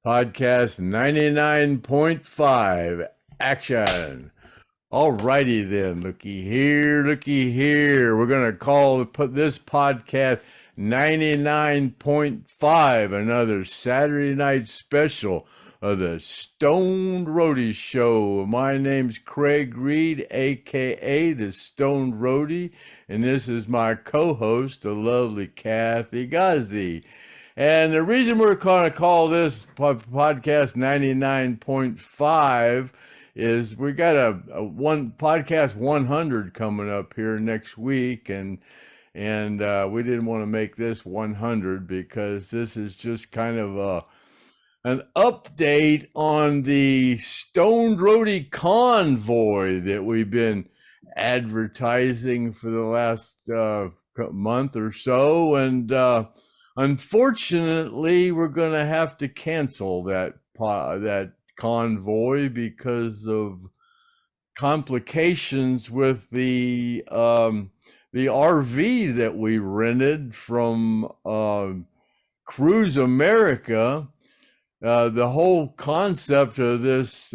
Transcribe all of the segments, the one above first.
Podcast 99.5 action. All righty then. Looky here, looky here. We're going to put this podcast 99.5, another Saturday night special of the Stoned Roadie Show. My name's Craig Reed, aka the Stoned Roadie, and this is my co-host, the lovely Kathy GODSEY. And the reason we're going to call this podcast 99.5 is we got a one podcast 100 coming up here next week, and we didn't want to make this 100 because this is just kind of an update on the Stoned Roadie convoy that we've been advertising for the last month or so, and unfortunately, we're going to have to cancel that convoy because of complications with the RV that we rented from Cruise America. The whole concept of this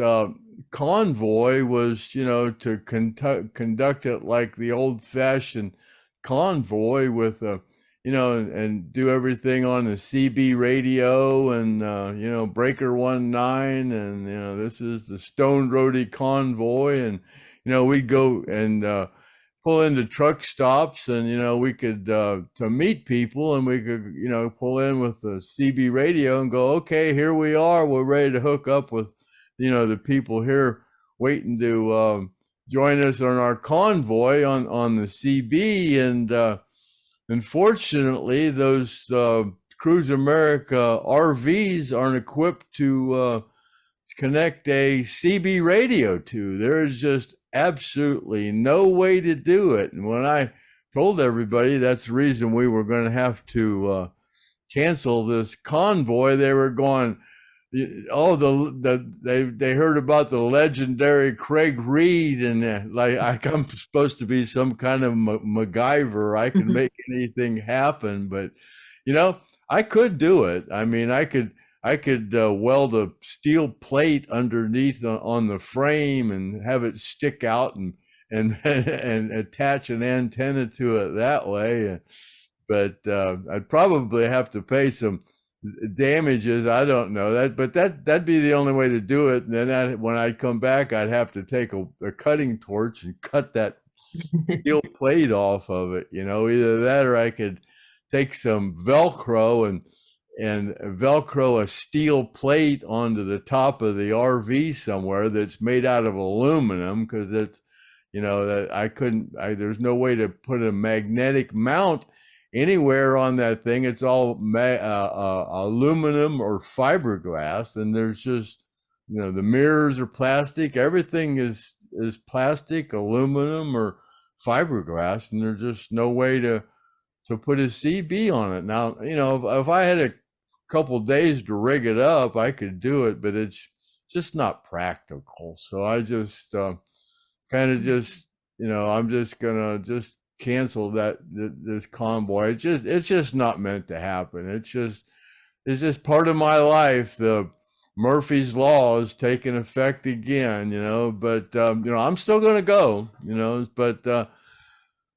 convoy was, to conduct it like the old-fashioned convoy with a and do everything on the CB radio and, breaker 19. And, this is the Stoned Roadie convoy. And, we'd go and pull into truck stops, and, we could, to meet people, and we could, pull in with the CB radio and go, okay, here we are. We're ready to hook up with, the people here waiting to join us on our convoy on the CB. And, unfortunately, those Cruise America RVs aren't equipped to connect a CB radio to. There's just absolutely no way to do it. And when I told everybody that's the reason we were going to have to cancel this convoy, they were going, oh, they heard about the legendary Craig Reed, and like I'm supposed to be some kind of MacGyver. I can make anything happen, but I could do it. I mean, I could weld a steel plate underneath on the frame and have it stick out and and attach an antenna to it that way. But I'd probably have to pay some damages. I don't know that, but that'd be the only way to do it. And then when I come back, I'd have to take a cutting torch and cut that steel plate off of it. Either that, or I could take some Velcro and Velcro a steel plate onto the top of the RV somewhere that's made out of aluminum, because it's that there's no way to put a magnetic mount anywhere on that thing. It's all aluminum or fiberglass, and there's just the mirrors are plastic. Everything is plastic, aluminum, or fiberglass, and there's just no way to put a CB on it. Now, if I had a couple days to rig it up, I could do it, but it's just not practical. So I just I'm just gonna cancel this convoy. It's just not meant to happen. It's just part of my life. The Murphy's Law is taking effect again, but I'm still gonna go, but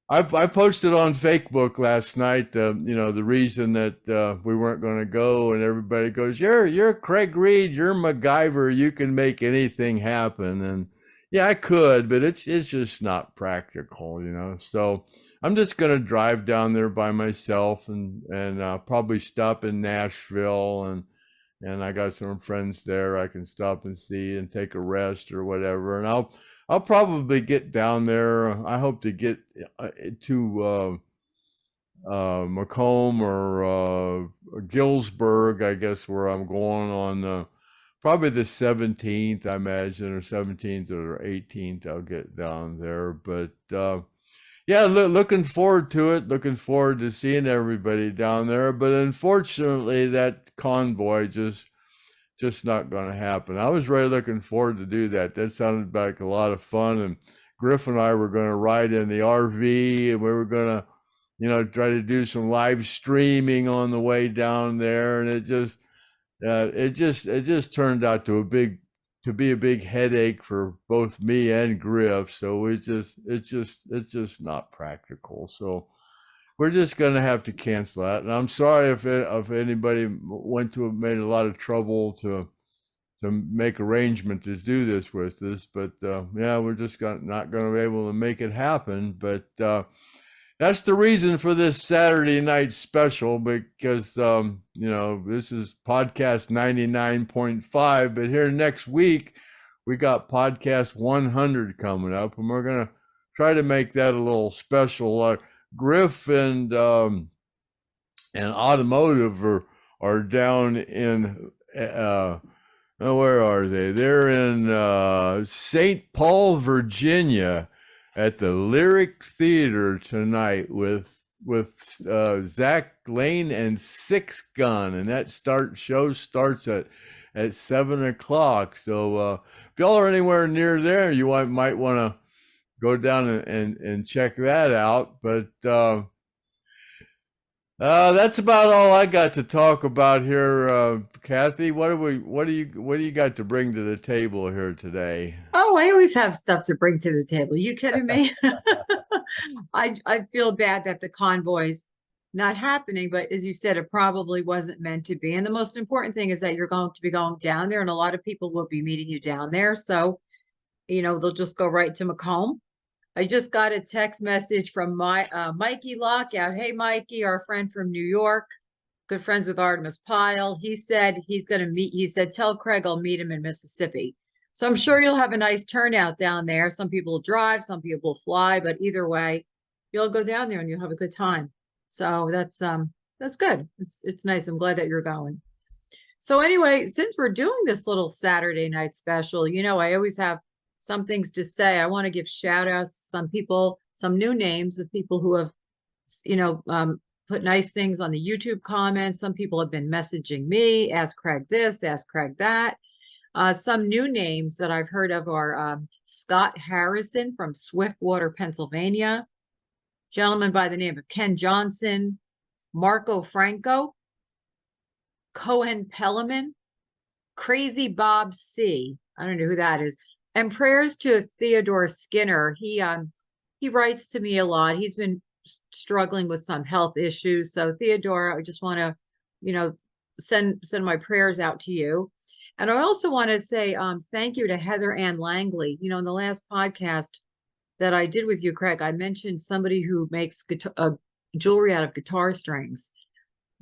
I posted on Facebook last night, the reason that we weren't going to go, and everybody goes, you're Craig Reed, you're MacGyver, you can make anything happen. And yeah, I could, but it's just not practical, So I'm just going to drive down there by myself, and probably stop in Nashville, and I got some friends there I can stop and see and take a rest or whatever. And I'll probably get down there. I hope to get to Macomb or Gillsburg, I guess, where I'm going on probably the 17th, I imagine, or 17th or 18th. I'll get down there. But yeah, looking forward to it. Looking forward to seeing everybody down there. But unfortunately, that convoy just not going to happen. I was really looking forward to do that. That sounded like a lot of fun. And Griff and I were going to ride in the RV, and we were going to, try to do some live streaming on the way down there. And it just it just turned out to be a big headache for both me and Griff. So it's just not practical. So we're just going to have to cancel that. And I'm sorry if anybody went to made a lot of trouble to make arrangement to do this with us, but yeah, we're just not going to be able to make it happen. But that's the reason for this Saturday night special, because this is podcast 99.5, but here next week we got podcast 100 coming up, and we're gonna try to make that a little special. Griff and Automotive are down in where are they? They're in St. Paul, Virginia, at the Lyric Theater tonight with Zach Lane and Six Gun, and that show starts at 7 o'clock. So if y'all are anywhere near there, you might want to go down and check that out. But that's about all I got to talk about here, Kathy. What do you got to bring to the table here today? Oh, I always have stuff to bring to the table. You kidding me? I feel bad that the convoy's not happening, but as you said, it probably wasn't meant to be. And the most important thing is that you're going to be going down there, and a lot of people will be meeting you down there. So, they'll just go right to Macomb. I just got a text message from Mikey Lockout. Hey, Mikey, our friend from New York, good friends with Artemis Pyle. He said he's going to he said, tell Craig I'll meet him in Mississippi. So I'm sure you'll have a nice turnout down there. Some people will drive, some people will fly, but either way, you'll go down there and you'll have a good time. So that's good. It's nice. I'm glad that you're going. So anyway, since we're doing this little Saturday night special, I always have some things to say. I want to give shout outs to some people, some new names of people who have, put nice things on the YouTube comments. Some people have been messaging me, ask Craig this, ask Craig that. Some new names that I've heard of are Scott Harrison from Swiftwater, Pennsylvania, gentleman by the name of Ken Johnson, Marco Franco, Cohen Pelleman, Crazy Bob C. I don't know who that is. And prayers to Theodore Skinner. He writes to me a lot. He's been struggling with some health issues. So Theodore, I just want to, send my prayers out to you. And I also want to say thank you to Heather Ann Langley. In the last podcast that I did with you, Craig, I mentioned somebody who makes jewelry out of guitar strings.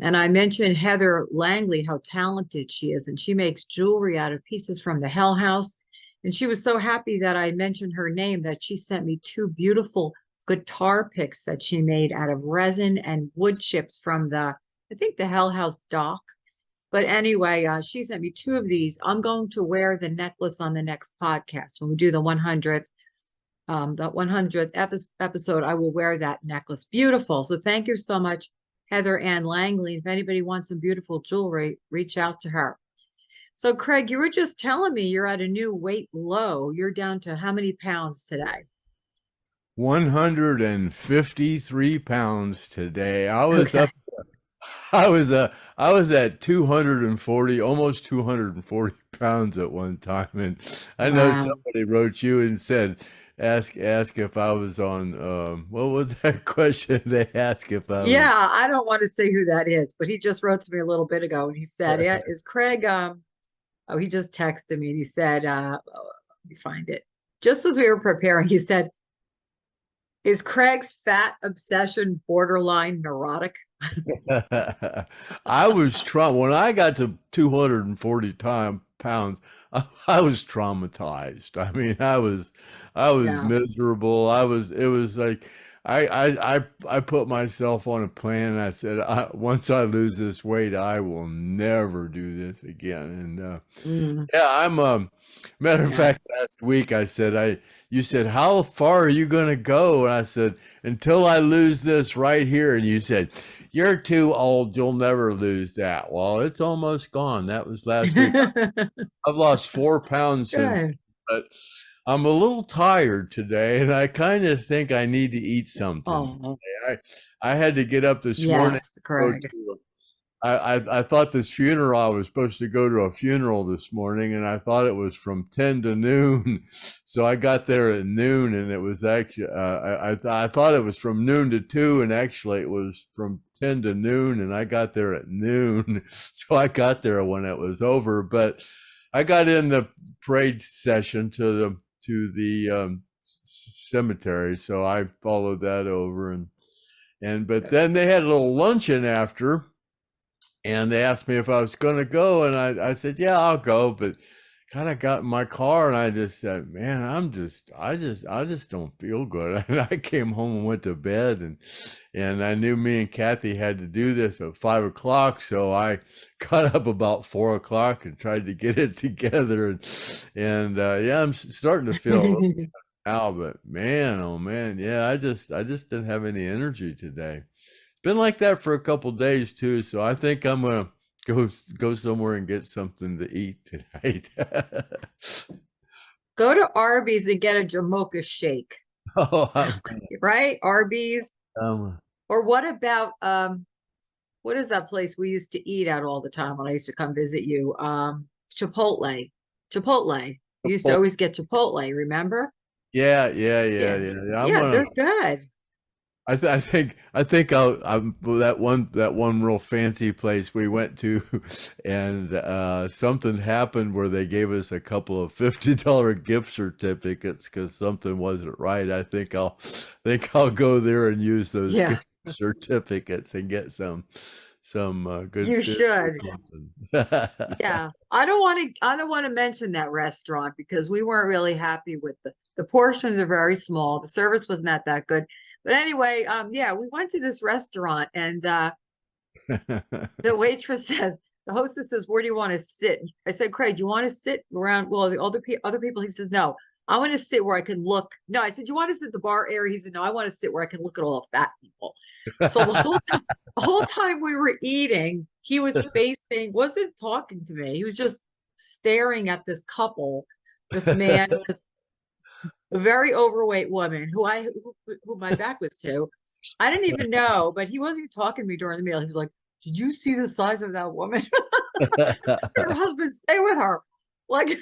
And I mentioned Heather Langley, how talented she is. And she makes jewelry out of pieces from the Hell House. And she was so happy that I mentioned her name that she sent me 2 beautiful guitar picks that she made out of resin and wood chips from I think the Hell House dock. But anyway, she sent me 2 of these. I'm going to wear the necklace on the next podcast. When we do the 100th episode, I will wear that necklace. Beautiful. So thank you so much, Heather Ann Langley. If anybody wants some beautiful jewelry, reach out to her. So Craig, you were just telling me you're at a new weight low. You're down to how many pounds today? 153 pounds today. Okay. I was at 240, almost 240 pounds at one time. And I know Wow. somebody wrote you and said, ask if I was on, what was that question they asked if I was? Yeah, I don't want to say who that is, but he just wrote to me a little bit ago and he said, yeah, is Craig he just texted me and he said, let me find it. Just as we were preparing, he said, is Craig's fat obsession borderline neurotic? I was when I got to 240 pounds, I was traumatized. I mean, I was Yeah. miserable. It was like I put myself on a plan and I said, once I lose this weight, I will never do this again. And Mm, yeah, matter of yeah. fact, last week you said, how far are you going to go? And I said, until I lose this right here. And you said, you're too old. You'll never lose that. Well, it's almost gone. That was last week. I've lost 4 pounds since, Good. but I'm a little tired today, and I kind of think I need to eat something. Oh, I had to get up this morning, yes, go Craig. to I thought this funeral, I was supposed to go to a funeral this morning, and I thought it was from 10 to noon. So I got there at noon, and it was actually, I thought it was from noon to 2, and actually it was from 10 to noon, and I got there at noon. So I got there when it was over, but I got in the parade session to the cemetery, so I followed that over, but then they had a little luncheon after, and they asked me if I was going to go, and I said, yeah, I'll go. But kind of got in my car, and I just said, man, I just don't feel good. And I came home and went to bed, and I knew me and Kathy had to do this at 5 o'clock, so I got up about 4 o'clock and tried to get it together, and yeah, I'm starting to feel a little now, but man, oh man, yeah, I just didn't have any energy today. Been like that for a couple days too, so I think I'm gonna go somewhere and get something to eat tonight. Go to Arby's and get a Jamocha shake. Oh, Right? Arby's. um, Or what about what is that place we used to eat at all the time when I used to come visit you? Chipotle. Chipotle. We used to always get Chipotle, remember? yeah, Yeah. yeah. I'm Yeah, gonna. they're good. I think well, that one real fancy place we went to, and something happened where they gave us a couple of $50 gift certificates because something wasn't right. I think I'll go there and use those Yeah, gift certificates and get some good you food or should. something. Yeah. I don't want to mention that restaurant because we weren't really happy with the portions are very small. The service was not that good. But anyway, yeah, we went to this restaurant and the waitress says, the hostess says, where do you want to sit? I said, Craig, you want to sit around, well, the other people? He says, no, I want to sit where I can look. No, I said, you want to sit at the bar area? He said, no, I want to sit where I can look at all the fat people. So the whole time we were eating, he was wasn't talking to me. He was just staring at this couple, this man, this very overweight woman who my back was to. I didn't even know, but he wasn't talking to me during the meal. He was like, did you see the size of that woman? Her husband, stay with her. Like,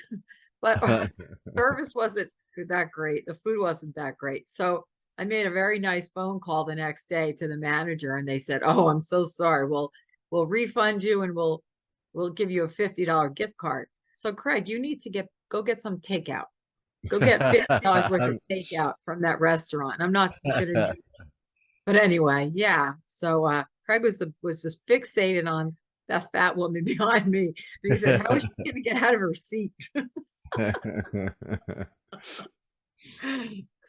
but our service wasn't that great. The food wasn't that great. So I made a very nice phone call the next day to the manager, and they said, "Oh, I'm so sorry. We'll refund you, and we'll give you a $50 gift card." So Craig, you need to go get some takeout. Go get $50 worth of takeout from that restaurant. I'm not gonna do, but anyway, yeah. So Craig was just fixated on that fat woman behind me. He said, "How is she going to get out of her seat?"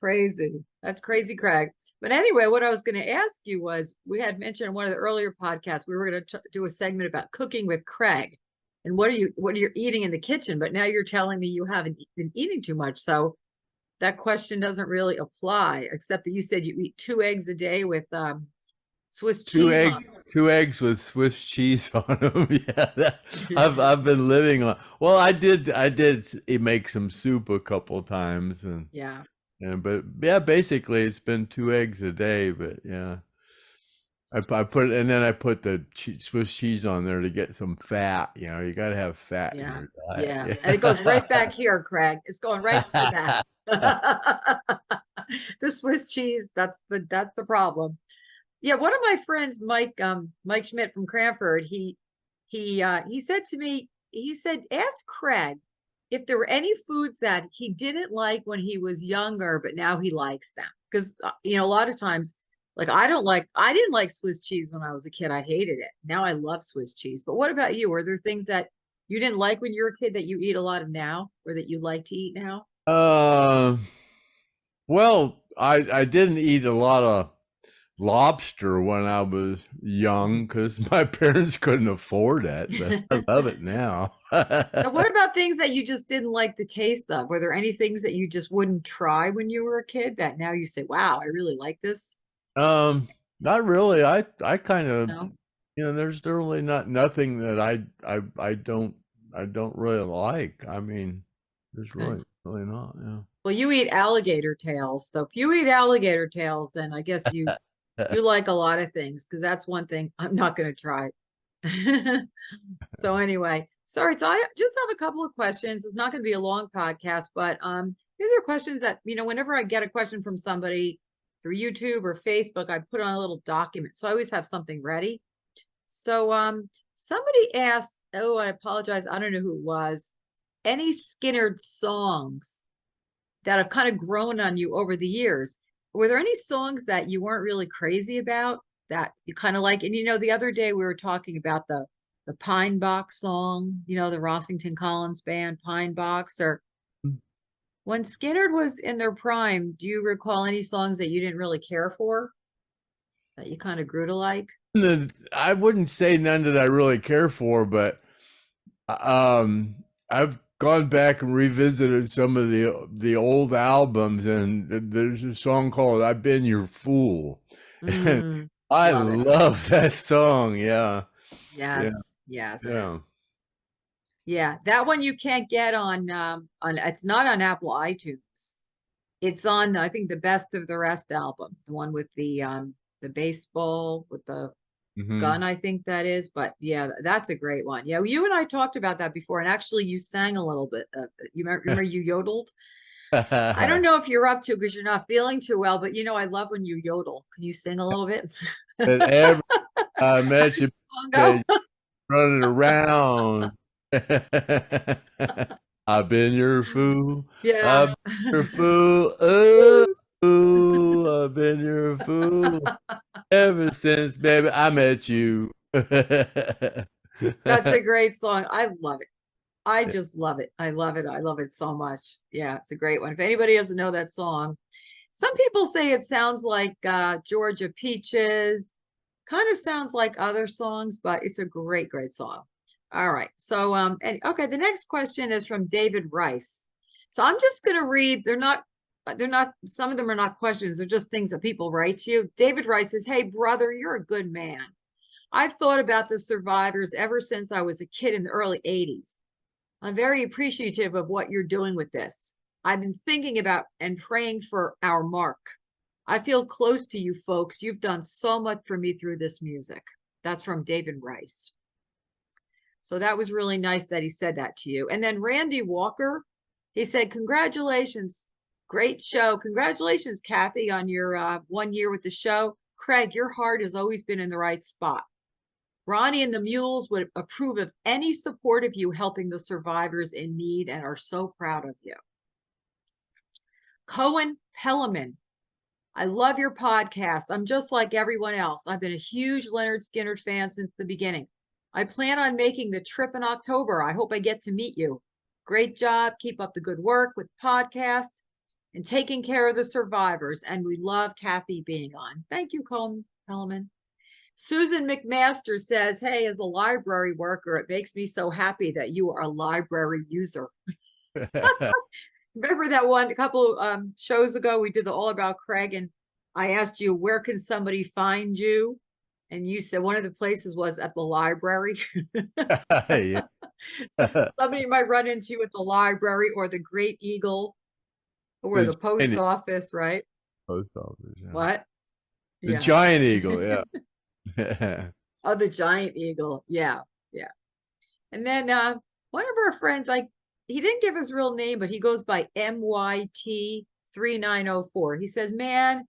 Crazy. That's crazy, Craig. But anyway, what I was going to ask you was, we had mentioned in one of the earlier podcasts we were going to do a segment about cooking with Craig and what are you eating in the kitchen. But now you're telling me you haven't been eating too much, so that question doesn't really apply, except that you said you eat 2 eggs a day with Swiss Two cheese on eggs, 2 eggs with Swiss cheese on them. Yeah, I've been living on. Well, I did make some soup a couple times, Yeah. but yeah, basically it's been 2 eggs a day. But yeah, I put and then I put the Swiss cheese on there to get some fat. You got to have fat in Yeah. your diet. Yeah. Yeah. And it goes right back here, Craig. It's going right to the back. The Swiss cheese, that's the problem. Yeah, one of my friends, Mike Schmidt from Cranford, he said to me, he said, ask Craig if there were any foods that he didn't like when he was younger, but now he likes them. Because a lot of times, like I didn't like Swiss cheese when I was a kid. I hated it. Now I love Swiss cheese. But what about you? Are there things that you didn't like when you were a kid that you eat a lot of now, or that you like to eat now? Uh, well, I didn't eat a lot of lobster when I was young because my parents couldn't afford it, but I love it now. So what about things that you just didn't like the taste of? Were there any things that you just wouldn't try when you were a kid that now you say, wow, I really like this? Not really. I kind of, No? there's really nothing that I don't really like. I mean, there's Okay. really not. Well, you eat alligator tails. So if you eat alligator tails, then I guess you Yeah. like a lot of things, because that's one thing I'm not going to try. So anyway, sorry, so I just have a couple of questions. It's not going to be a long podcast, but these are questions that, whenever I get a question from somebody through YouTube or Facebook, I put on a little document. So I always have something ready. So somebody asked, oh, I apologize, I don't know who it was, any Skynyrd songs that have kind of grown on you over the years. Were there any songs that you weren't really crazy about that you kind of like? And the other day we were talking about the Pine Box song, the Rossington Collins band Pine Box, or when Skynyrd was in their prime, do you recall any songs that you didn't really care for that you kind of grew to like? I wouldn't say none that I really care for, but I've gone back and revisited some of the old albums, and there's a song called "I've Been Your Fool," and I Love it. love that song. Yeah, yeah, Yes, yes. yeah. Yeah, that one you can't get on it's not on Apple iTunes. It's on I think the Best of the Rest album, the one with the baseball with the gun, Hmm. I think that is. But yeah, that's a great one. Yeah, you and I talked about that before, and actually you sang a little bit. You remember you yodeled? I don't know if you're up to it because you're not feeling too well, but I love when you yodel. Can you sing a little bit? And every I met you, Go. running around. I've been your fool. I've Yeah. been your fool. Oh, I've been your fool ever since, baby, I met you. That's a great song. I love it. I just love it. I love it. I love it so much. Yeah, it's a great one. If anybody doesn't know that song, some people say it sounds like Georgia Peaches, kind of sounds like other songs, but it's a great, great song. All right. So, and okay, the next question is from David Rice. So I'm just going to read, some of them are not questions, they're just things that people write to you. David Rice says, "Hey, brother, you're a good man. I've thought about the survivors ever since I was a kid in the early 80s. I'm very appreciative of what you're doing with this. I've been thinking about and praying for our Mark. I feel close to you folks. You've done so much for me through this music." That's from David Rice. So that was really nice that he said that to you. And then Randy Walker, he said, "Congratulations. Great show. Congratulations, Kathy, on your 1 year with the show. Craig, your heart has always been in the right spot. Ronnie and the Mules would approve of any support of you helping the survivors in need and are so proud of you." Cohen Pelleman, "I love your podcast. I'm just like everyone else. I've been a huge Lynyrd Skynyrd fan since the beginning. I plan on making the trip in October. I hope I get to meet you. Great job. Keep up the good work with podcasts and taking care of the survivors. And we love Kathy being on." Thank you, Cohen Pelleman. Susan McMaster says, "Hey, as a library worker, it makes me so happy that you are a library user." Remember that one a couple shows ago, we did the All About Craig, and I asked you, where can somebody find you? And you said one of the places was at the library. Yeah. So somebody might run into you at the library or the Great Eagle or The the post giant office, right? post office, yeah. What? The Yeah. giant eagle, yeah. Oh, the giant eagle. Yeah. Yeah. And then one of our friends, like he didn't give his real name, but he goes by MYT3904. He says, "Man,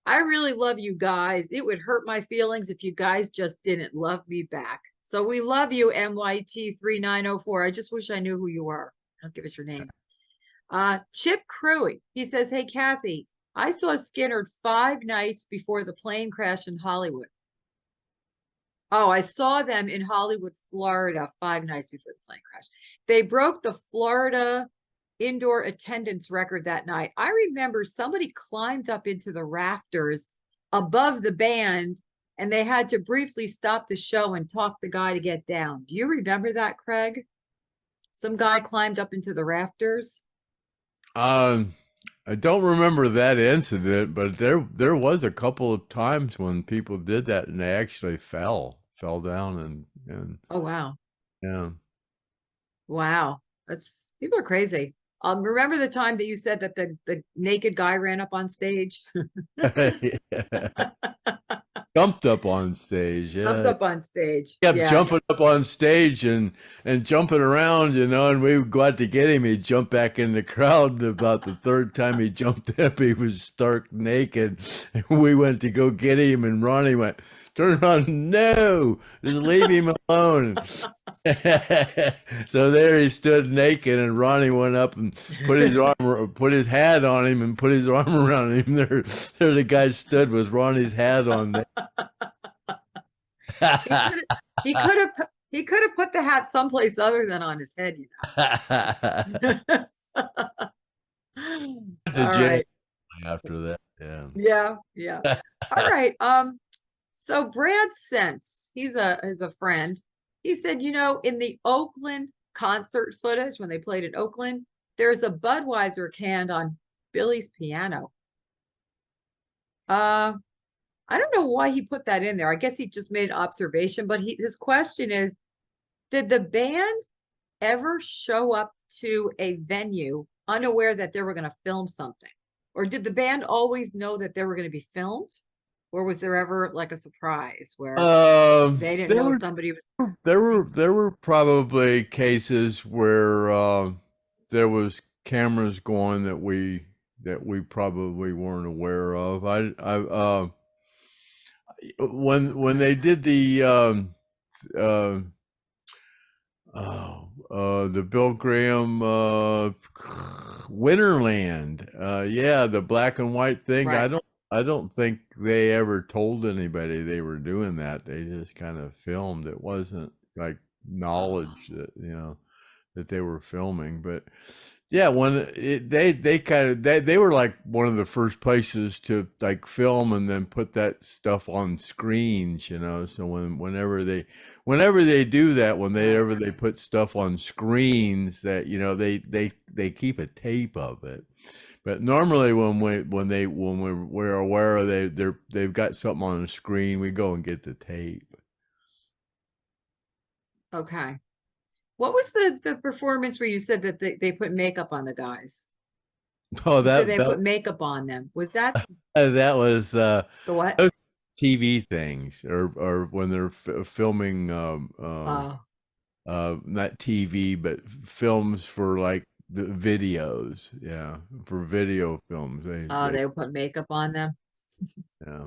I really love you guys. It would hurt my feelings if you guys just didn't love me back." So we love you, MYT3904. I just wish I knew who you were. Don't give us your name. Chip Cruey, he says, "Hey, Kathy, I saw Skynyrd 5 nights before the plane crash in Hollywood." Oh, I saw them in Hollywood, Florida, 5 nights before the plane crash. They broke the Florida indoor attendance record that night. I remember somebody climbed up into the rafters above the band and they had to briefly stop the show and talk the guy to get down. Do you remember that, Craig? Some guy climbed up into the rafters. Um, I don't remember that incident, but there was a couple of times when people did that and they actually fell down and Oh, wow. yeah. Wow. That's people are crazy. Remember the time that you said that the naked guy ran up on stage? Yeah. jumped up on stage. Jumped Yeah, up on stage. kept Yeah. jumping up on stage and jumping around, and we would go out to get him. He'd jump back in the crowd. About the third time he jumped up, he was stark naked. And we went to go get him, and Ronnie went, "Turn around, no, just leave him alone." So there he stood naked, and Ronnie went up and put his hat on him, and put his arm around him. There the guy stood with Ronnie's hat on there. He could he could have he could have put the hat someplace other than on his head, you know. To All jail right. after that. Yeah. Yeah, yeah. All right. So Brad Sense, he's a friend. He said, in the Oakland concert footage when they played in Oakland, there's a Budweiser can on Billy's piano. I don't know why he put that in there. I guess he just made an observation, but his question is, did the band ever show up to a venue unaware that they were going to film something? Or did the band always know that they were going to be filmed? Or was there ever like a surprise where they didn't There know were somebody was? there were probably cases where there was cameras going that we probably weren't aware of. When they did uh, the Bill Graham Winterland, yeah, the black and white thing. I Right. don't I don't think they ever told anybody they were doing that. They just kind of filmed. It wasn't like knowledge that they were filming. But yeah, they were like one of the first places to like film and then put that stuff on screens. So whenever they do that, whenever they put stuff on screens, that they keep a tape of it. But normally when we're aware they've got something on the screen, we go and get the tape. Okay. What was the performance where you said that they put makeup on the guys? Oh, You said that they that put makeup on them. Was that that was the what? those TV things, or when they're filming Oh, not TV but films for like the videos. Yeah, for video films. oh, they put makeup on them. Yeah.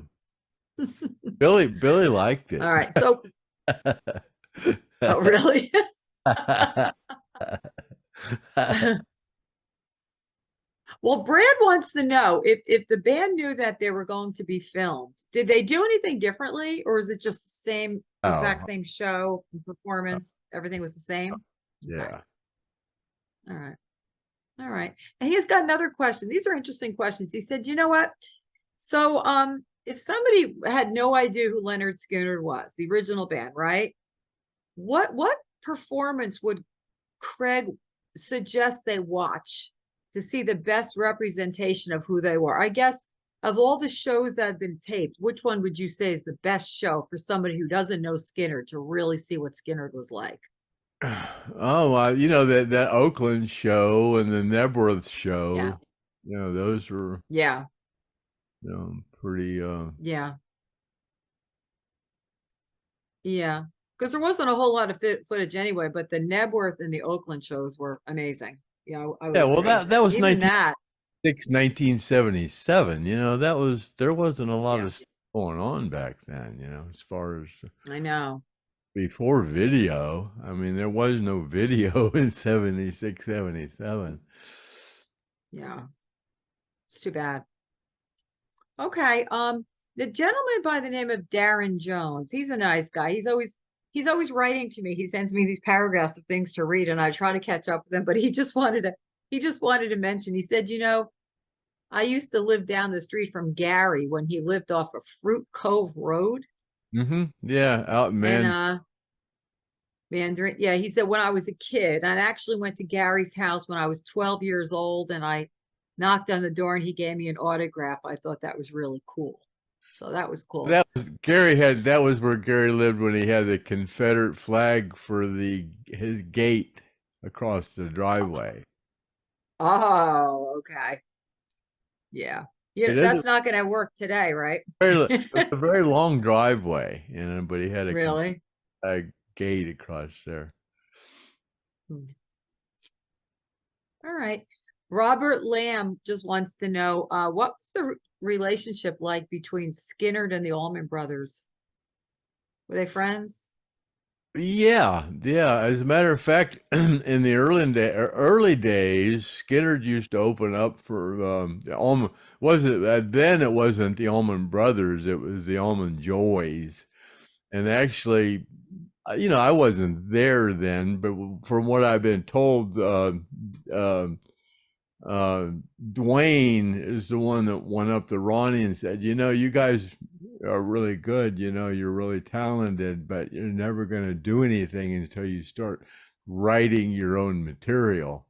Billy liked it. All right. So, oh, really? Well, Brad wants to know if the band knew that they were going to be filmed, did they do anything differently, or is it just the same, exact Oh, same show and performance? Everything was the same? Okay. yeah. All right. All right. And he's got another question. These are interesting questions. He said, you know what? So, if somebody had no idea who Lynyrd Skynyrd was, the original band, right? What performance would Craig suggest they watch to see the best representation of who they were? I guess of all the shows that have been taped, which one would you say is the best show for somebody who doesn't know Skinner to really see what Skinner was like? Oh, that Oakland show and the Nebworth Yeah. show. Those were Yeah. pretty. Yeah. Yeah. Because there wasn't a whole lot of footage anyway, but the Nebworth and the Oakland shows were amazing. Yeah, I would Yeah, well, agree. that was Even that. 1977. There wasn't a lot Yeah, of stuff going on back then. As far as I know. before video. I mean, there was no video in 76, 77. Yeah. It's too bad. Okay. The gentleman by the name of Darren Jones, he's a nice guy. He's always writing to me. He sends me these paragraphs of things to read, and I try to catch up with him, but he just wanted to mention, he said, I used to live down the street from Gary when he lived off of Fruit Cove Road. Yeah, out in And Man. Mandarin, yeah, he said when I was a kid, I actually went to Gary's house when I was 12 years old, and I knocked on the door and he gave me an autograph. I thought that was really cool. So that was cool. That was where Gary lived when he had the Confederate flag for his gate across the driveway. Oh, okay. Yeah. You It know, ended that's not going to work today, right? it was a very long driveway, but he had Really? a gate across there. Hmm. All right. Robert Lamb just wants to know what was the relationship like between Skynyrd and the Allman Brothers? Were they friends? Yeah, yeah. As a matter of fact, in the early days, Skinner used to open up for the Allman. Wasn't then? It wasn't the Allman Brothers. It was the Allman Joys. And actually, I wasn't there then, but from what I've been told, uh, uh, Dwayne is the one that went up to Ronnie and said, you guys are really good, you're really talented, but you're never going to do anything until you start writing your own material.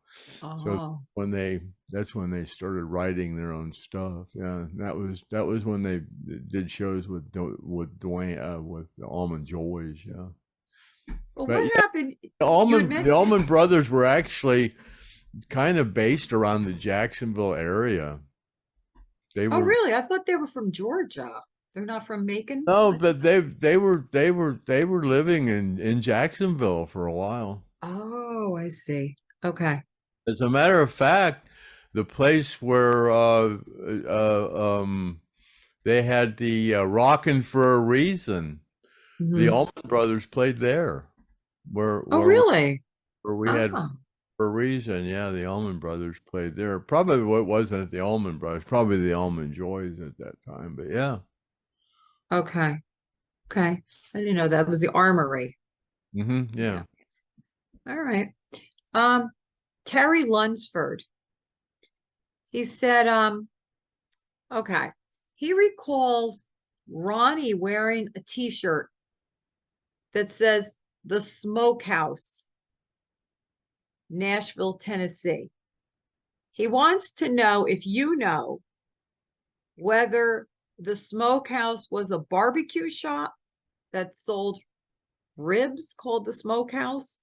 So Oh, when they that's when they started writing their own stuff. Yeah, that was when they did shows with Dwayne with the Almond Joys. Yeah, well, but what yeah, happened? the You had Almond met. the Almond Brothers were actually kind of based around the Jacksonville area. They Oh, were really? I thought they were from Georgia. They're not from Macon? no, but they were living in Jacksonville for a while. Oh, I see. Okay. As a matter of fact, the place where they had the "Rockin' for a Reason," the Hmm. Allman Brothers played there, where Oh, where really? where we had Oh, for a reason. Yeah, the Allman Brothers played there. Probably what wasn't the Allman Brothers, probably the Allman Joys at that time. But yeah. okay. Okay. I didn't know that was the Armory. Yeah. Yeah. All right. Um, Terry Lunsford. He said, okay. He recalls Ronnie wearing a t-shirt that says the Smokehouse, Nashville, Tennessee. He wants to know if you know whether the Smokehouse was a barbecue shop that sold ribs called the Smokehouse,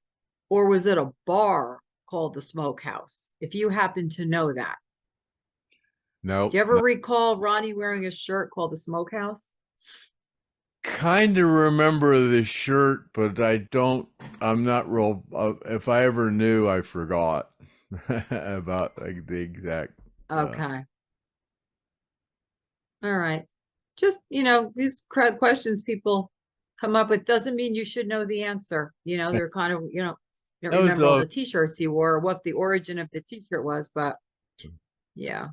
or was it a bar called the Smokehouse? If you happen to know that. Do No, you ever no. recall Ronnie wearing a shirt called the Smokehouse? Kind of remember the shirt, but I'm not real. If I ever knew, I forgot about like the exact. Uh, Okay. All right. Just, these questions people come up with doesn't mean you should know the answer. They're kind of, you don't that was remember all the t-shirts he wore or what the origin of the t-shirt was, but yeah.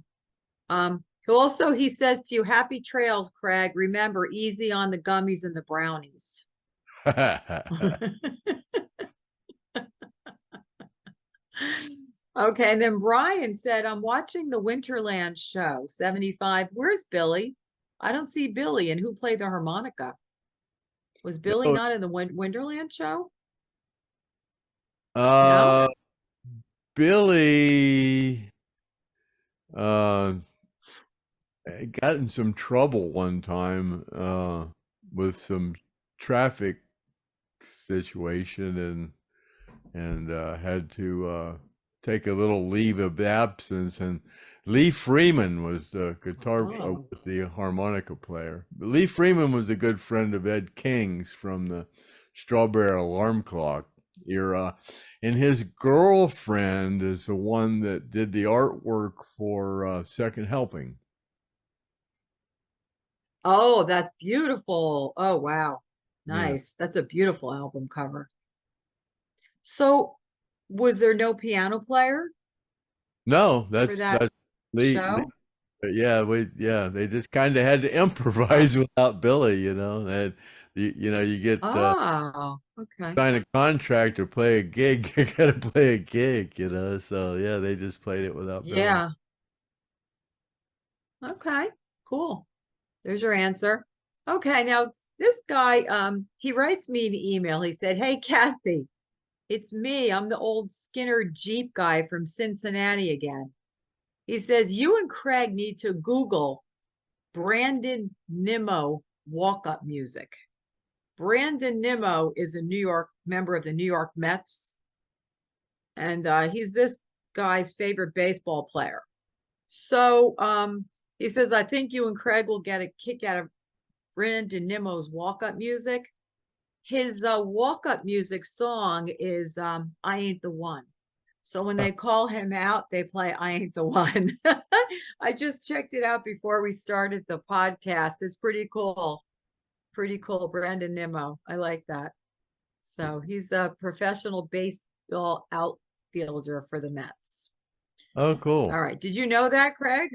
He says to you, happy trails, Craig. Remember, easy on the gummies and the brownies. Okay, and then Brian said, I'm watching the Winterland show, 75. Where's Billy? I don't see Billy. And who played the harmonica? Was Billy no, not in the Winterland show? No? uh, Billy uh, got in some trouble one time with some traffic situation and had to take a little leave of absence. And Lee Freeman was Oh, was the harmonica player. But Lee Freeman was a good friend of Ed King's from the Strawberry Alarm Clock era, and his girlfriend is the one that did the artwork for Second Helping. oh, that's beautiful. Oh, wow. Yeah. Nice. That's a beautiful album cover. So, was there no piano player No, for that that's Lee. show? But yeah, they just kind of had to improvise without Billy, and you get Oh, okay. sign a contract or play a gig, you gotta play a gig, so yeah, they just played it without Billy. Yeah. Okay. Cool. There's your answer. Okay, now this guy, he writes me an email. He said, "Hey, Kathy, it's me. I'm the old Skinner Jeep guy from Cincinnati again." He says, "You and Craig need to Google Brandon Nimmo walk-up music." Brandon Nimmo is a New York member of the New York Mets, and he's this guy's favorite baseball player. So He says, I think you and Craig will get a kick out of Brandon Nimmo's walk-up music. His walk-up music song is I Ain't the One. So when they call him out, they play I Ain't the One. I just checked it out before we started the podcast. It's pretty cool. Pretty cool. Brandon Nimmo. I like that. So he's a professional baseball outfielder for the Mets. Oh, All cool. right. Did you know that, Craig?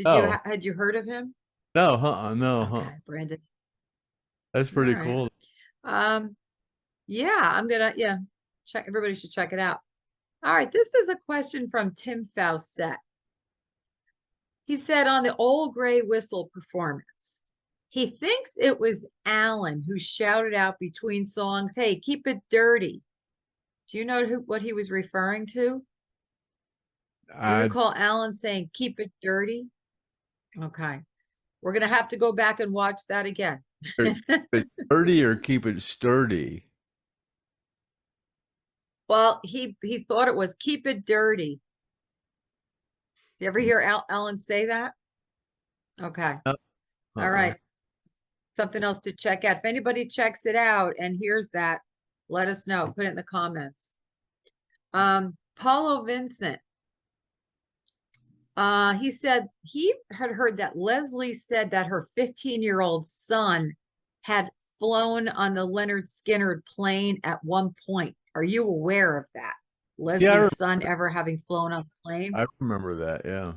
Oh, Had you heard of him? no, no, Okay, Brandon. That's All pretty right. cool. Yeah, check, everybody should check it out. All right, this is a question from Tim Fawcett. He said on the Old Gray Whistle performance, he thinks it was Allman who shouted out between songs, "Hey, keep it dirty." Do you know what he was referring to? Do you I recall Allman saying, "Keep it dirty"? Okay. We're going to have to go back and watch that again. keep it dirty or keep it sturdy. Well, he thought it was "keep it dirty." You ever hear Ellen say that? Okay. Uh, All uh-uh. right. Something else to check out. If anybody checks it out and hears that, let us know. Put it in the comments. Paulo Vincent. He said he had heard that Leslie said that her 15-year-old son had flown on the Lynyrd Skynyrd plane at one point. Are you aware of that? Yeah, Leslie's son ever having flown on a plane? I remember that. Yeah.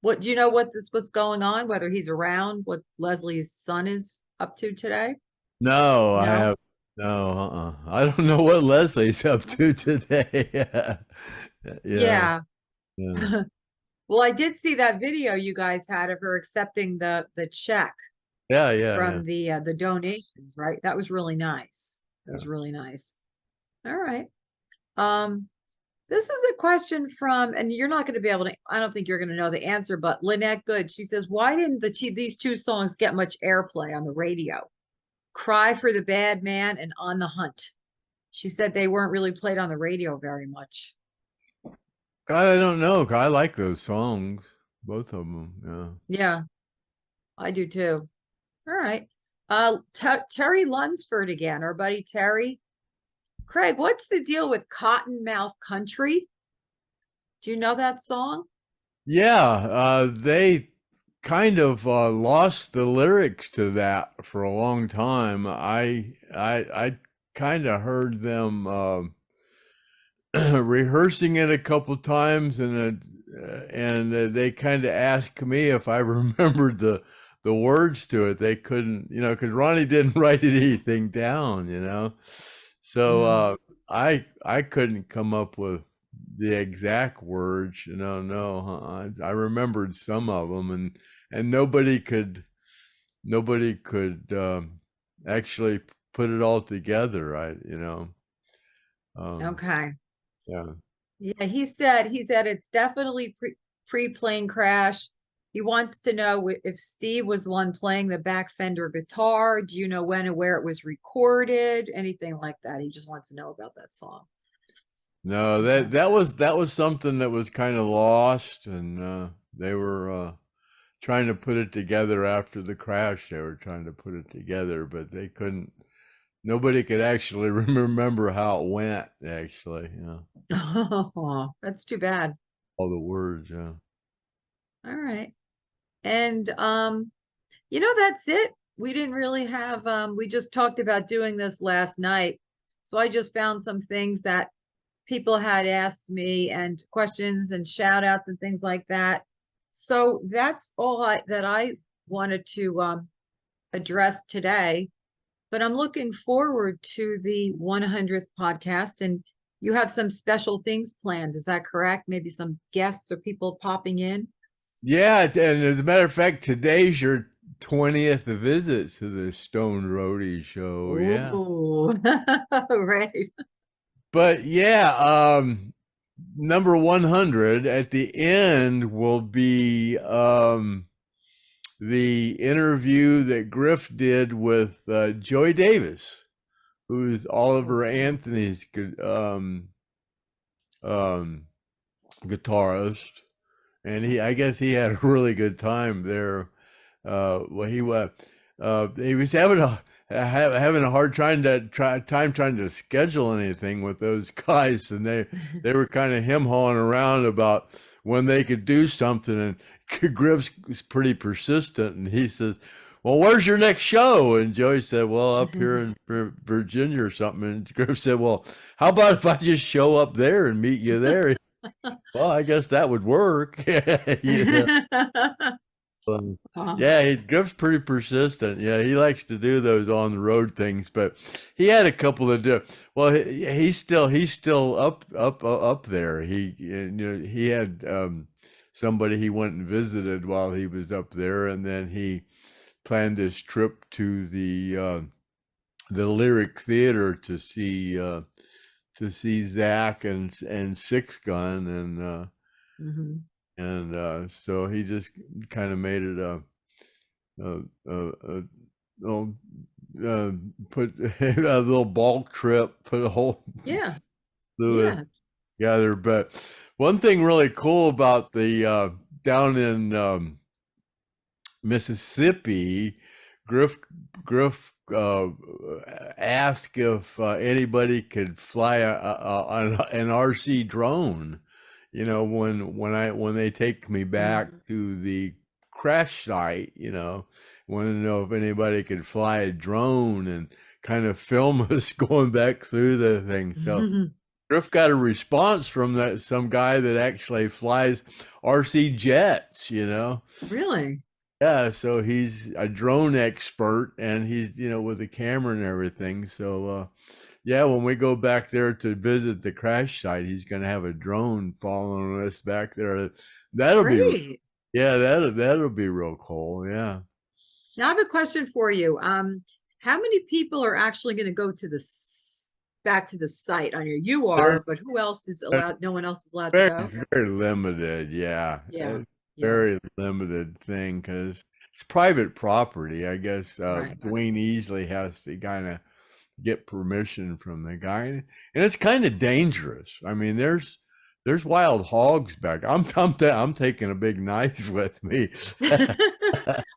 What do you know what's going on? Whether he's around, what Leslie's son is up to today? No, I No? have no. I don't know what Leslie's up to today. Yeah, Yeah. yeah, Well, I did see that video you guys had of her accepting the check yeah, yeah, yeah. from the donations, right? That was really nice. That Yeah. was really nice. All right. Um, this is a question from, and you're not going to be able to, I don't think you're going to know the answer, but Lynette Good, she says, why didn't these two songs get much airplay on the radio? Cry for the Bad Man and On the Hunt. She said they weren't really played on the radio very much. God, I don't know. I like those songs, both of them. Yeah, I do too. All right. Terry Lunsford again, our buddy Terry. Craig, what's the deal with Cottonmouth Country? Do you know that song? Yeah, they kind of lost the lyrics to that for a long time. I kind of heard them rehearsing it a couple times, and they kind of asked me if I remembered the words to it. They couldn't, because Ronnie didn't write anything down. So Mm, I couldn't come up with the exact words. No, I remembered some of them, and nobody could actually put it all together. Um, okay. yeah. Yeah, he said it's definitely pre-plane crash. He wants to know if Steve was the one playing the back Fender guitar. Do you know when and where it was recorded? Anything like that. He just wants to know about that song. No, Okay. that was something that was kind of lost, and they were trying to put it together after the crash. They were trying to put it together, but they couldn't. Nobody could actually remember how it went. Actually, Oh, that's too bad. all the words. Yeah. All right. And that's it. We didn't really have we just talked about doing this last night. So I just found some things that people had asked me and questions and shout outs and things like that. So that's all that I wanted to address today. But I'm looking forward to the 100th podcast, and you have some special things planned. Is that correct? Maybe some guests or people popping in. Yeah, and as a matter of fact, today's your 20th visit to the Stone Roadie show. Yeah. Ooh, right. But yeah, number 100 at the end will be the interview that Griff did with Joey Davis, who's Oliver Anthony's um, guitarist. and I guess he had a really good time there. Well, he was having a hard time trying to schedule anything with those guys, and they were kind of him hawing around about when they could do something. And Griff's was pretty persistent, and he says, "Well, where's your next show?" And Joey said, "Well, up here in Virginia or something." And Griff said, "Well, how about if I just show up there and meet you there?" Well, I guess that would work. You know? Huh. Yeah, Griff's pretty persistent. Yeah, he likes to do those on the road things, but he had a couple of well, he's still up there. He had somebody he went and visited while he was up there, and then he planned this trip to the Lyric Theater to see Zach and Six Gun, Mhm. and so he just kind of made it a little put a little bulk trip, put a whole Yeah, slew of yeah. together. But one thing really cool about the down in Mississippi, Griff asked if anybody could fly an RC drone. You know, when they take me back Mhm. to the crash site, want to know if anybody could fly a drone and kind of film us going back through the thing. So Griff got a response from some guy that actually flies RC jets. Really? Yeah, so he's a drone expert, and he's, with a camera and everything. So, yeah, when we go back there to visit the crash site, he's going to have a drone following us back there. That'll be, Great. yeah, that'll be real cool. Yeah. Now I have a question for you. How many people are actually going to go to back to the site on your? You They're, are, but who else is they're allowed? No one else is allowed to very, go? very limited. Yeah. Yeah. Yeah. Very limited thing because it's private property. I guess Right. Dwayne Easley has to kind of get permission from the guy, and it's kind of dangerous. I mean, there's wild hogs back. I'm taking a big knife with me.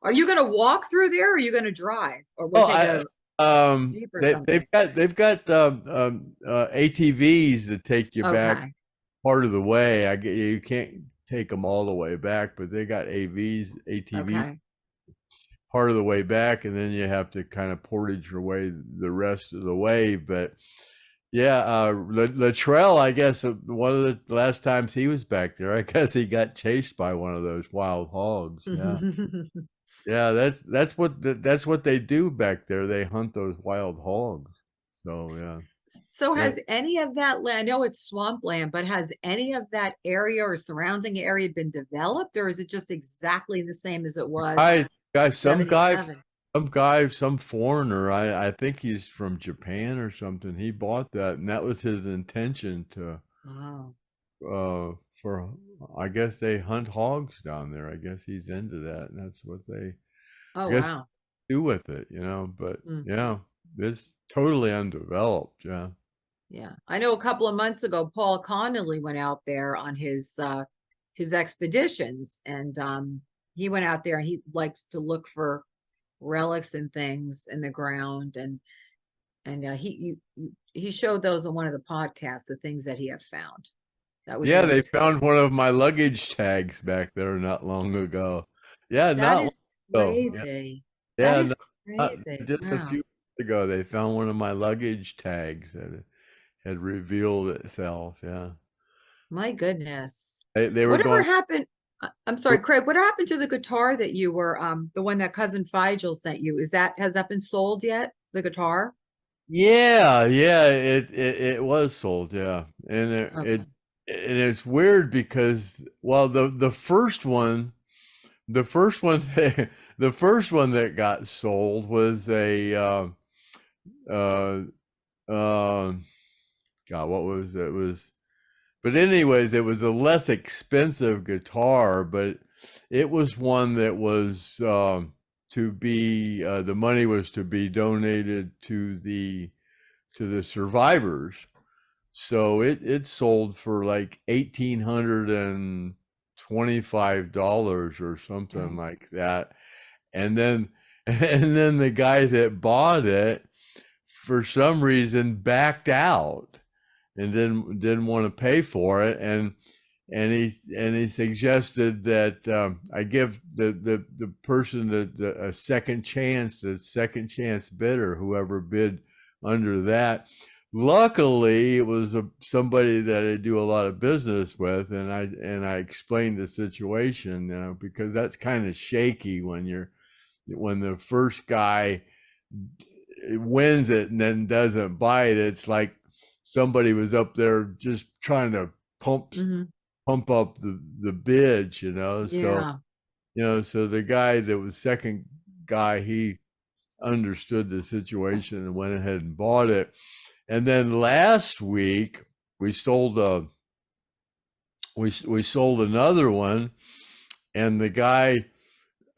Are you going to walk through there, or are you going to drive, or we'll Oh, take a Jeep or they've something? got ATVs that take you back Okay. part of the way. You can't take them all the way back, but they got ATVs Okay. part of the way back, and then you have to kind of portage your way the rest of the way. But yeah, Latrell, I guess one of the last times he was back there, I guess he got chased by one of those wild hogs. Yeah, yeah, that's what they do back there. They hunt those wild hogs. So yeah, So yeah. has any of that land, I know it's swampland, but has any of that area or surrounding area been developed, or is it just exactly the same as it was Guy, guy, some guy, 77? some foreigner. I think he's from Japan or something. He bought that, and that was his intention to Oh, for. I guess they hunt hogs down there. I guess he's into that, and that's what they, oh, I guess, wow. do with it. But Mm, yeah, it's totally undeveloped. Yeah. yeah. I know a couple of months ago, Paul Connolly went out there on his expeditions, and he went out there and he likes to look for relics and things in the ground, and he showed those on one of the podcasts, the things that he had found. That was Yeah, they interesting. found one of my luggage tags back there not long ago. Yeah, That not long is ago. Yeah, crazy. That yeah, is not crazy. just a few Wow. months ago. They found one of my luggage tags that had revealed itself. Yeah, My goodness. they were Whatever going. happened? I'm sorry, Craig, what happened to the guitar that you were the one that cousin Figel sent you? Has that been sold yet? The guitar? Yeah, yeah, it was sold. Yeah, and Okay. it's weird because well, the first one, the first one that got sold was a uh, uh, God, what was it? It was, but anyways, it was a less expensive guitar, but it was one that was to be the money was to be donated to the survivors. So it sold for like $1,820, $25 or something Oh, like that. And then and then the guy that bought it for some reason backed out and didn't want to pay for it, and he suggested that I give the person a second chance, the second chance bidder, whoever bid under that. Luckily, it was somebody that I do a lot of business with, and I explained the situation, because that's kind of shaky when the first guy wins it and then doesn't buy it. It's like somebody was up there just trying to hmm, pump up the bid, So, yeah. so the guy that was second guy, he understood the situation and went ahead and bought it. And then last week we sold we sold another one, and the guy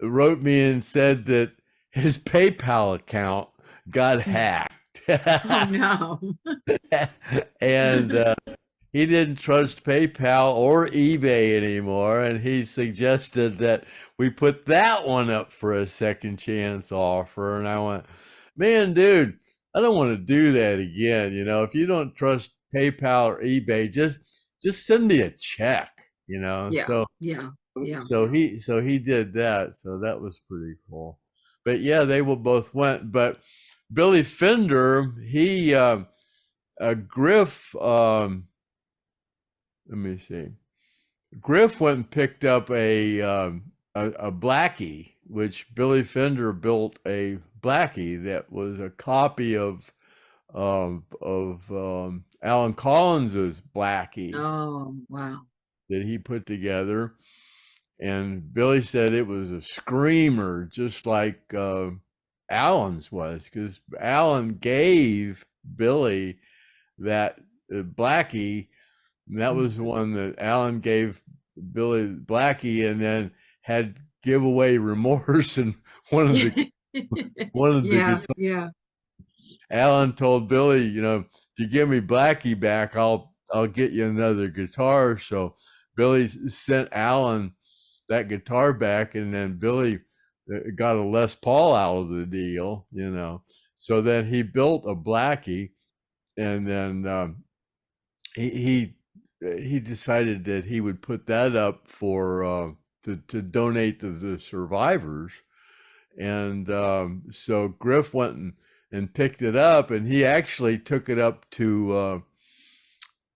wrote me and said that his PayPal account got hacked. Oh no. And he didn't trust PayPal or eBay anymore, and he suggested that we put that one up for a second chance offer. And I went, man, dude, I don't want to do that again. If you don't trust PayPal or eBay, just send me a check. Yeah, So yeah, yeah. he did that. So that was pretty cool. But yeah, they will both went. But Billy Fender, he Griff. Let me see. Griff went and picked up a Blackie, which Billy Fender built a Blackie that was a copy of Alan Collins's Blackie Oh, wow. that he put together. And Billy said it was a screamer, just like Alan's was, because Alan gave Billy that Blackie. And that Mm. was the one that Alan gave Billy Blackie, and then had giveaway remorse. And one of the one of the Yeah, guitar, yeah. Alan told Billy, if you give me Blackie back, I'll get you another guitar. So Billy sent Alan that guitar back, and then Billy got a Les Paul out of the deal. So then he built a Blackie, and then he he decided that he would put that up for to donate to the survivors. And so Griff went and picked it up, and he actually took it up to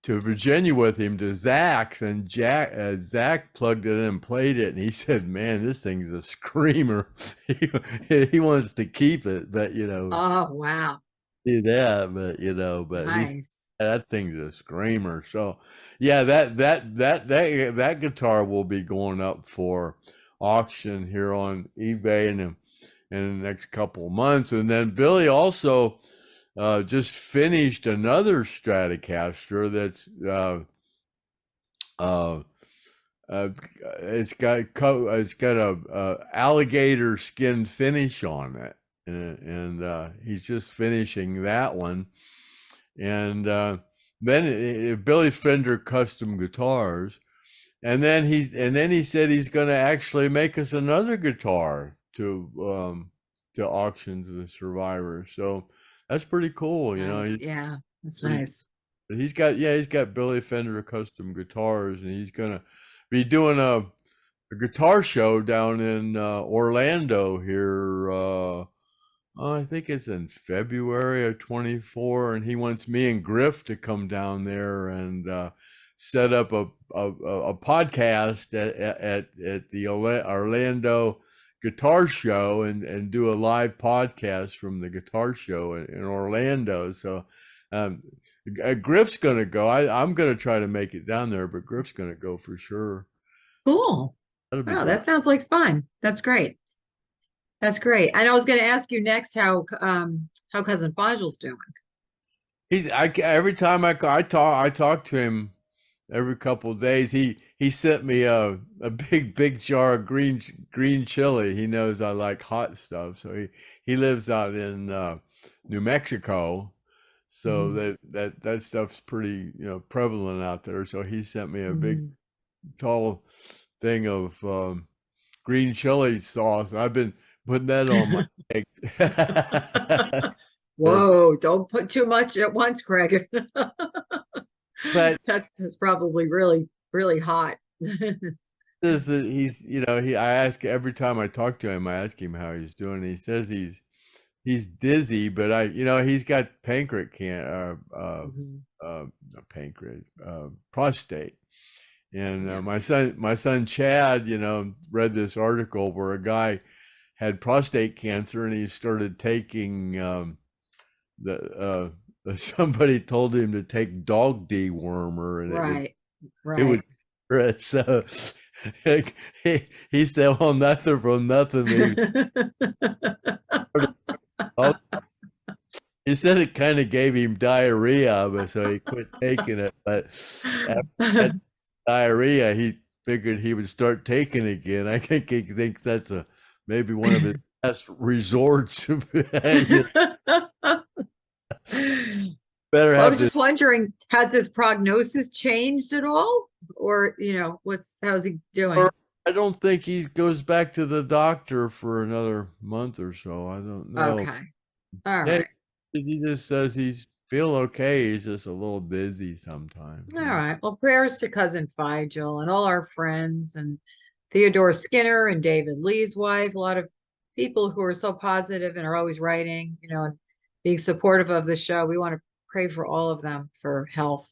Virginia with him to Zach's, and Zach plugged it in and played it, and he said, man, this thing's a screamer. He wants to keep it, but Oh, wow. do that, but he's Nice. that thing's a screamer. So yeah, that guitar will be going up for auction here on eBay in the next couple of months. And then Billy also just finished another Stratocaster that's uh, uh, it's got a alligator skin finish on it, and he's just finishing that one. And then Billy Fender Custom Guitars, and then he said he's going to actually make us another guitar to auction to the survivors. So that's pretty cool, Nice. Yeah, that's he, nice. he's got Billy Fender Custom Guitars, and he's gonna be doing a guitar show down in Orlando here. I think it's in February of 24, and he wants me and Griff to come down there and set up a podcast at the Orlando Guitar Show, and do a live podcast from the guitar show in Orlando. So um, Griff's gonna go. I'm gonna try to make it down there, but Griff's gonna go for sure. Cool. That'll be Wow, good. that sounds like fun. That's great. That's great. And I was going to ask you next how cousin Fajal's doing. Every time I talk to him every couple of days. He sent me a big jar of green chili. He knows I like hot stuff, so he lives out in New Mexico, so Mhm. that stuff's pretty prevalent out there. So he sent me a big Mhm. tall thing of green chili sauce. I've been putting that on my eggs. Whoa, don't put too much at once, Craig. But That's probably really, really hot. he's, I ask every time I talk to him, I ask him how he's doing. He says he's dizzy, but he's got Mhm. not pancreas, prostate. And Yeah, my son Chad, read this article where a guy had prostate cancer and he started taking the somebody told him to take dog dewormer and right, it would right. hurt. So he said, well, nothing from nothing. Maybe he said it kind of gave him diarrhea, but so he quit taking it. But after that diarrhea, he figured he would start taking it again. I think he thinks that's maybe one of his last resorts. You better Well, I have was this. just wondering, has his prognosis changed at all? Or, how's he doing? I don't think he goes back to the doctor for another month or so. I don't know. Okay. All Yeah, right. he just says he's feel okay. He's just a little dizzy sometimes. All right. Well, prayers to cousin Figel and all our friends and Theodore Skinner and David Lee's wife, a lot of people who are so positive and are always writing, and being supportive of the show. We want to pray for all of them for health.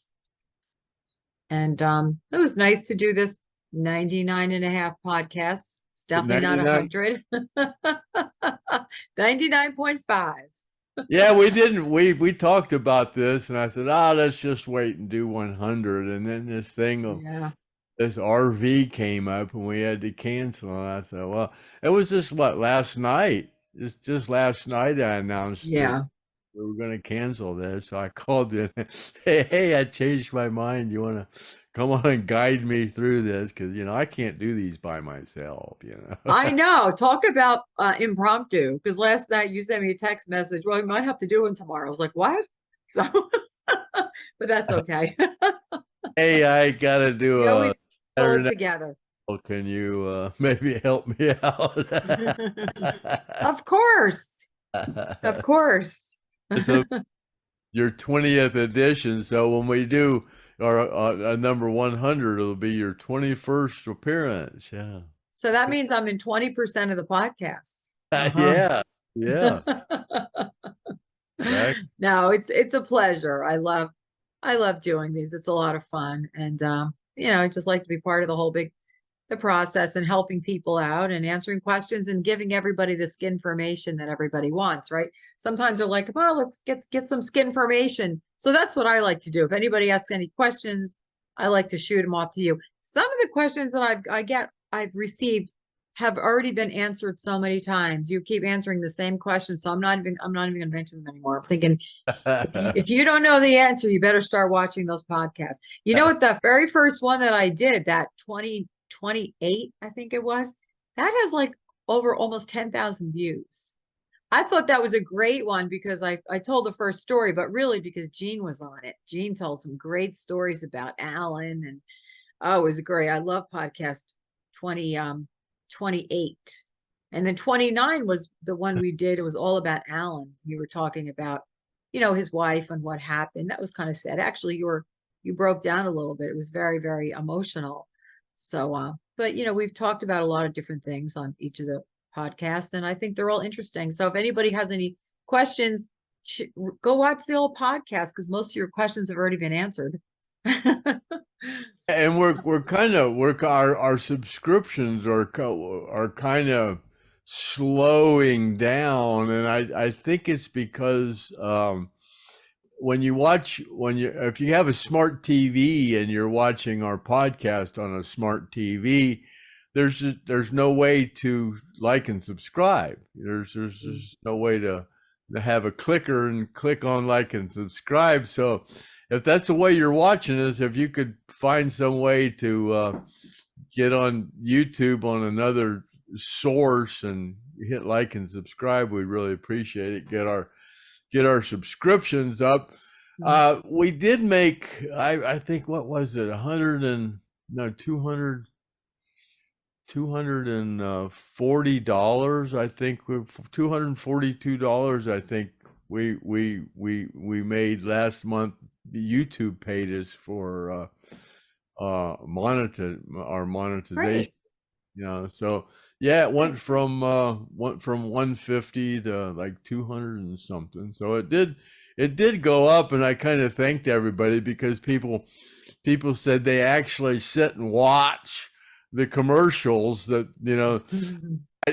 And it was nice to do this 99 and a half podcasts. It's definitely not 99. 100. 99.5. Yeah, we didn't. We talked about this, and I said, let's just wait and do 100. And then Yeah. this RV came up, and we had to cancel. And I said, well, it was just last night. Just last night I announced that Yeah. we were going to cancel this. So I called in. Hey, I changed my mind. You want to come on and guide me through this? Because I can't do these by myself. I know. Talk about impromptu. Because last night you sent me a text message. Well, we might have to do one tomorrow. I was like, what? So, but that's okay. Hey, I gotta do We a always pull it Saturday. together. Can you maybe help me out? Of course. Of course. So your 20th edition. So when we do our number 100, it'll be your 21st appearance. Yeah. So that means I'm in 20% of the podcasts. Uh-huh. Yeah. Yeah. That, No, it's a pleasure. I love doing these. It's a lot of fun. And I just like to be part of the process and helping people out and answering questions and giving everybody the skin information that everybody wants, right? Sometimes they're like, well, let's get some skin information. So that's what I like to do. If anybody asks any questions, I like to shoot them off to you. Some of the questions that I've received have already been answered so many times. You keep answering the same questions, so I'm not even going to mention them anymore. I'm thinking, if you don't know the answer, you better start watching those podcasts. You know what? The very first one that I did, that 2028, I think it was, that has like over almost 10,000 views. I thought that was a great one because I told the first story, but really because Gene was on it. Gene told some great stories about Allman, and oh, it was great. I love podcast 28. And then 29 was the one we did. It was all about Alan. You were talking about, his wife and what happened. That was kind of sad. Actually, you broke down a little bit. It was very, very emotional. So, but we've talked about a lot of different things on each of the podcasts, and I think they're all interesting. So if anybody has any questions, go watch the old podcast because most of your questions have already been answered. and we're kind of our subscriptions are kind of slowing down, and I think it's because if you have a smart TV and you're watching our podcast on a smart TV, there's no way to like and subscribe. There's no way to have a clicker and click on like and subscribe. So if that's the way you're watching us, if you could find some way to get on YouTube on another source and hit like and subscribe, we'd really appreciate it. Get our subscriptions up. We did make, I think, what was it, 100 and no 200 $240, I think. $242, I think we made last month. YouTube paid us for our monetization. Great. So yeah, it Great. went from 150 to like 200 and something. So it did go up, and I kind of thanked everybody because people said they actually sit and watch the commercials that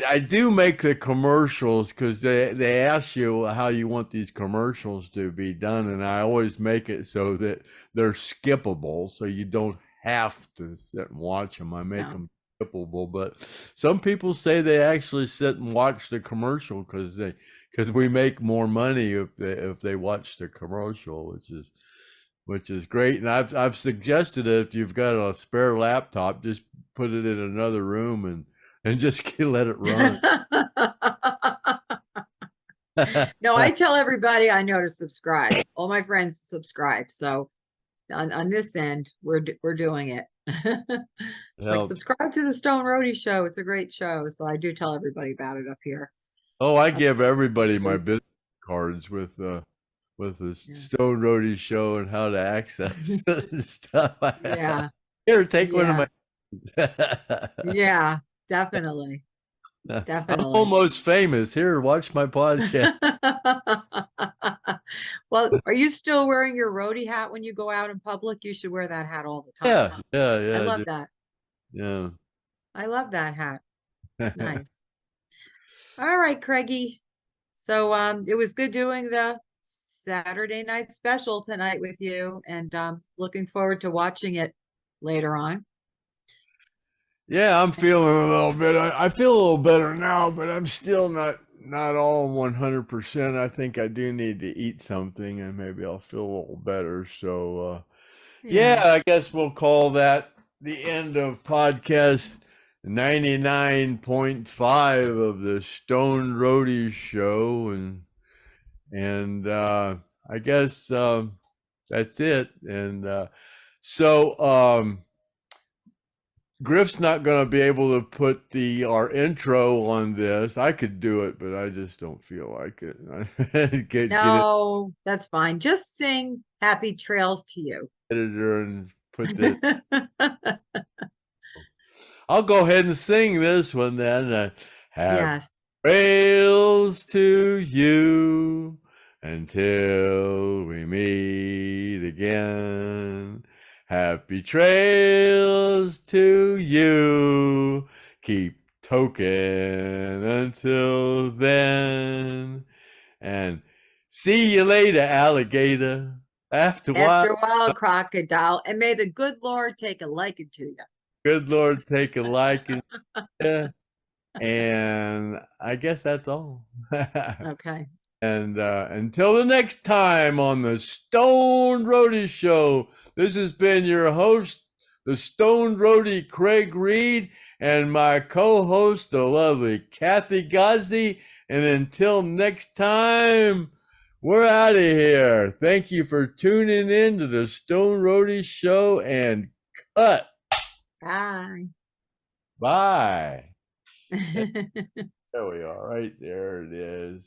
I do make the commercials because they ask you how you want these commercials to be done, and I always make it so that they're skippable, so you don't have to sit and watch them. I make No. them skippable, but some people say they actually sit and watch the commercial because we make more money if they watch the commercial, which is great. And I've suggested that if you've got a spare laptop, just put it in another room and just let it run. No, I tell everybody I know to subscribe. All my friends subscribe. So on this end, we're doing it. Like, Helps. subscribe to the Stone Roadie show. It's a great show. So I do tell everybody about it up here. Oh, I Uh, give everybody my there's- business cards with the yeah. Stone Roadie show and how to access stuff. Yeah. Here, take one of Yeah. my. Yeah. Definitely. I'm Definitely. almost famous. Here, watch my podcast. Well, are you still wearing your roadie hat when you go out in public? You should wear that hat all the time. Yeah, yeah, I yeah, love that. yeah. I love that hat. It's nice. All right, Craigie. So it was good doing the Saturday night special tonight with you, and looking forward to watching it later on. Yeah, I'm feeling a little bit. I feel a little better now, but I'm still not all 100%. I think I do need to eat something, and maybe I'll feel a little better. So, yeah, Yeah. I guess we'll call that the end of podcast 99.5 of the Stone Roadies show, and I guess that's it. And so. Griff's not going to be able to put our intro on this. I could do it, but I just don't feel like it. Get it No, that's fine. Just sing Happy Trails to you. editor and put this. I'll go ahead and sing this one then. Happy Yes. trails to you until we meet again. Happy trails to you. Keep token until then. And see you later, alligator. After a while, After a while, crocodile, and may the good Lord take a liking to you. good Lord, take a liking. And I guess that's all. Okay. And until the next time on the Stone Roadie Show, this has been your host, the Stone Roadie Craig Reed, and my co-host, the lovely Kathy GODSEY. And until next time, we're out of here. Thank you for tuning in to the Stone Roadie Show, and cut. Bye. Bye. There we are. Right there it is.